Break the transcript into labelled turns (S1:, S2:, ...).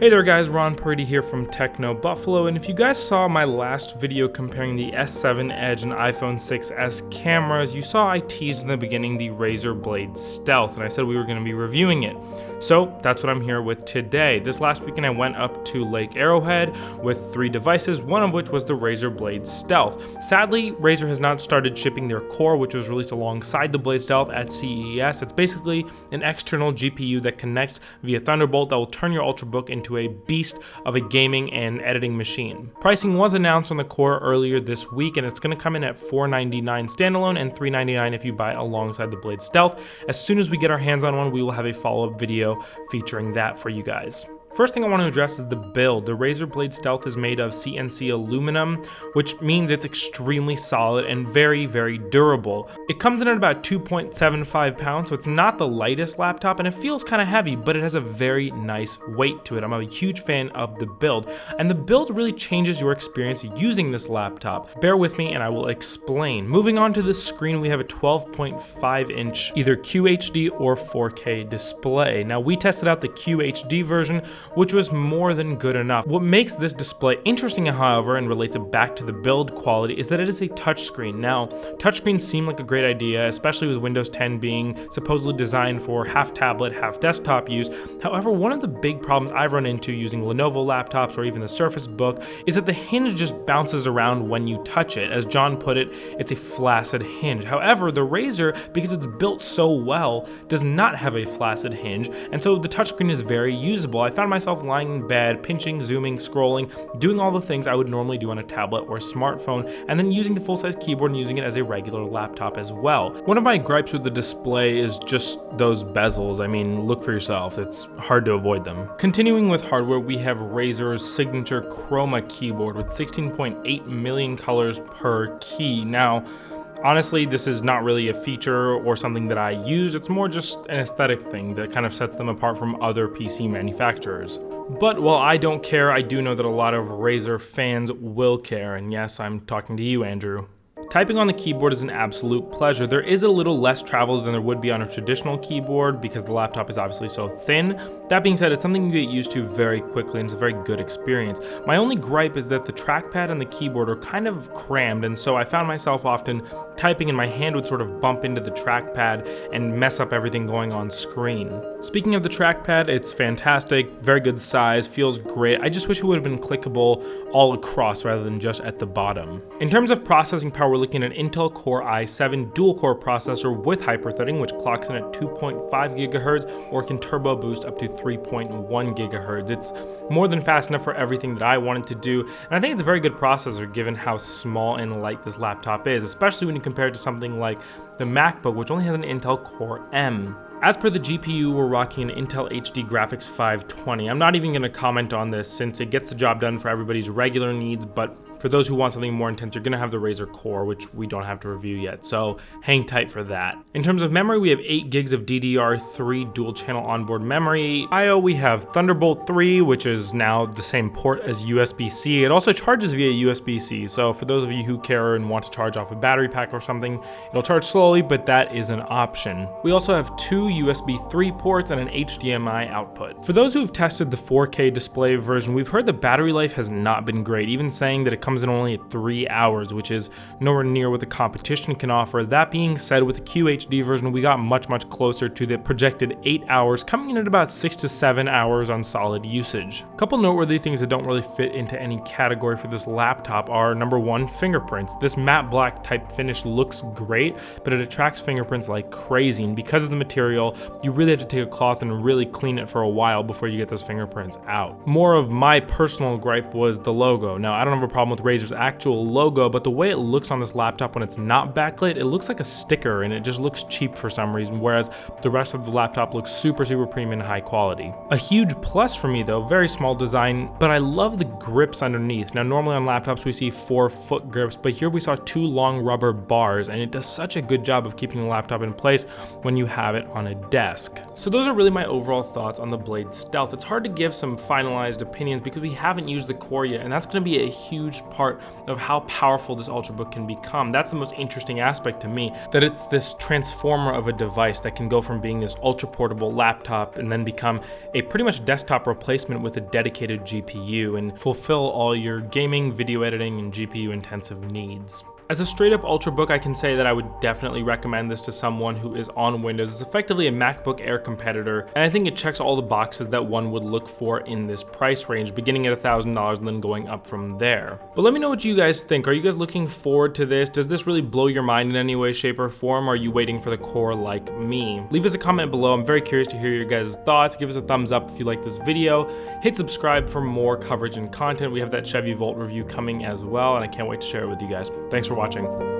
S1: Hey there guys, Ron Purdy here from Techno Buffalo, and if you guys saw my last video comparing the S7 Edge and iPhone 6s cameras, you saw I teased in the beginning the Razer Blade Stealth, and I said we were going to be reviewing it. So that's what I'm here with today. This last weekend I went up to Lake Arrowhead with 3 devices, one of which was the Razer Blade Stealth. Sadly, Razer has not started shipping their Core, which was released alongside the Blade Stealth at CES. It's basically an external GPU that connects via Thunderbolt that will turn your Ultrabook into a beast of a gaming and editing machine. Pricing was announced on the Core earlier this week, and it's going to come in at $499 standalone and $399 if you buy it alongside the Blade Stealth. As soon as we get our hands on one, we will have a follow-up video featuring that for you guys. First thing I want to address is the build. The Razer Blade Stealth is made of CNC aluminum, which means it's extremely solid and very, very durable. It comes in at about 2.75 pounds, so it's not the lightest laptop, and it feels kind of heavy, but it has a very nice weight to it. I'm a huge fan of the build, and the build really changes your experience using this laptop. Bear with me and I will explain. Moving on to the screen, we have a 12.5-inch either QHD or 4K display. Now, we tested out the QHD version, which was more than good enough. What makes this display interesting, however, and relates it back to the build quality, is that it is a touchscreen. Now, touchscreens seem like a great idea, especially with Windows 10 being supposedly designed for half tablet, half desktop use. However, one of the big problems I've run into using Lenovo laptops or even the Surface Book is that the hinge just bounces around when you touch it. As John put it, it's a flaccid hinge. However, the Razer, because it's built so well, does not have a flaccid hinge, and so the touchscreen is very usable. I found myself lying in bed, pinching, zooming, scrolling, doing all the things I would normally do on a tablet or smartphone, and then using the full-size keyboard and using it as a regular laptop as well. One of my gripes with the display is just those bezels. I mean, look for yourself, it's hard to avoid them. Continuing with hardware, we have Razer's signature Chroma keyboard with 16.8 million colors per key. Now, honestly, this is not really a feature or something that I use. It's more just an aesthetic thing that kind of sets them apart from other PC manufacturers. But while I don't care, I do know that a lot of Razer fans will care, and yes, I'm talking to you, Andrew. Typing on the keyboard is an absolute pleasure. There is a little less travel than there would be on a traditional keyboard because the laptop is obviously so thin. That being said, it's something you get used to very quickly and it's a very good experience. My only gripe is that the trackpad and the keyboard are kind of crammed, and so I found myself often typing and my hand would sort of bump into the trackpad and mess up everything going on screen. Speaking of the trackpad, it's fantastic, very good size, feels great. I just wish it would have been clickable all across rather than just at the bottom. In terms of processing power, we're looking at an Intel Core i7 dual-core processor with hyperthreading, which clocks in at 2.5 GHz or can turbo boost up to 3.1 GHz. It's more than fast enough for everything that I wanted to do, and I think it's a very good processor given how small and light this laptop is, especially when you compare it to something like the MacBook, which only has an Intel Core M. As per the GPU, we're rocking an Intel HD Graphics 520. I'm not even going to comment on this since it gets the job done for everybody's regular needs, but for those who want something more intense, you're going to have the Razer Core, which we don't have to review yet, so hang tight for that. In terms of memory, we have 8 gigs of DDR3 dual-channel onboard memory. I/O, we have Thunderbolt 3, which is now the same port as USB-C. It also charges via USB-C, so for those of you who care and want to charge off a battery pack or something, it'll charge slowly, but that is an option. We also have 2 USB 3 ports and an HDMI output. For those who have tested the 4K display version, we've heard the battery life has not been great, even saying that it comes in only at 3 hours, which is nowhere near what the competition can offer. That being said, with the QHD version, we got much closer to the projected 8 hours, coming in at about 6 to 7 hours on solid usage. A couple noteworthy things that don't really fit into any category for this laptop are, number 1, fingerprints. This matte black type finish looks great, but it attracts fingerprints like crazy, and because of the material, you really have to take a cloth and really clean it for a while before you get those fingerprints out. More of my personal gripe was the logo. Now, I don't have a problem with Razer's actual logo, but the way it looks on this laptop when it's not backlit, it looks like a sticker and it just looks cheap for some reason, whereas the rest of the laptop looks super premium and high quality. A huge plus for me though, very small design, but I love the grips underneath. Now, normally on laptops we see 4-foot grips, but here we saw 2 long rubber bars, and it does such a good job of keeping the laptop in place when you have it on a desk. So those are really my overall thoughts on the Blade Stealth. It's hard to give some finalized opinions because we haven't used the Core yet, and that's going to be a huge huge part of how powerful this Ultrabook can become. That's the most interesting aspect to me, that it's this transformer of a device that can go from being this ultra portable laptop and then become a pretty much desktop replacement with a dedicated GPU and fulfill all your gaming, video editing, and GPU intensive needs. As a straight up Ultrabook, I can say that I would definitely recommend this to someone who is on Windows. It's effectively a MacBook Air competitor, and I think it checks all the boxes that one would look for in this price range, beginning at $1,000 and then going up from there. But let me know what you guys think. Are you guys looking forward to this? Does this really blow your mind in any way, shape, or form? Or are you waiting for the core like me? Leave us a comment below. I'm very curious to hear your guys' thoughts. Give us a thumbs up if you like this video. Hit subscribe for more coverage and content. We have that Chevy Volt review coming as well, and I can't wait to share it with you guys. Thanks for watching.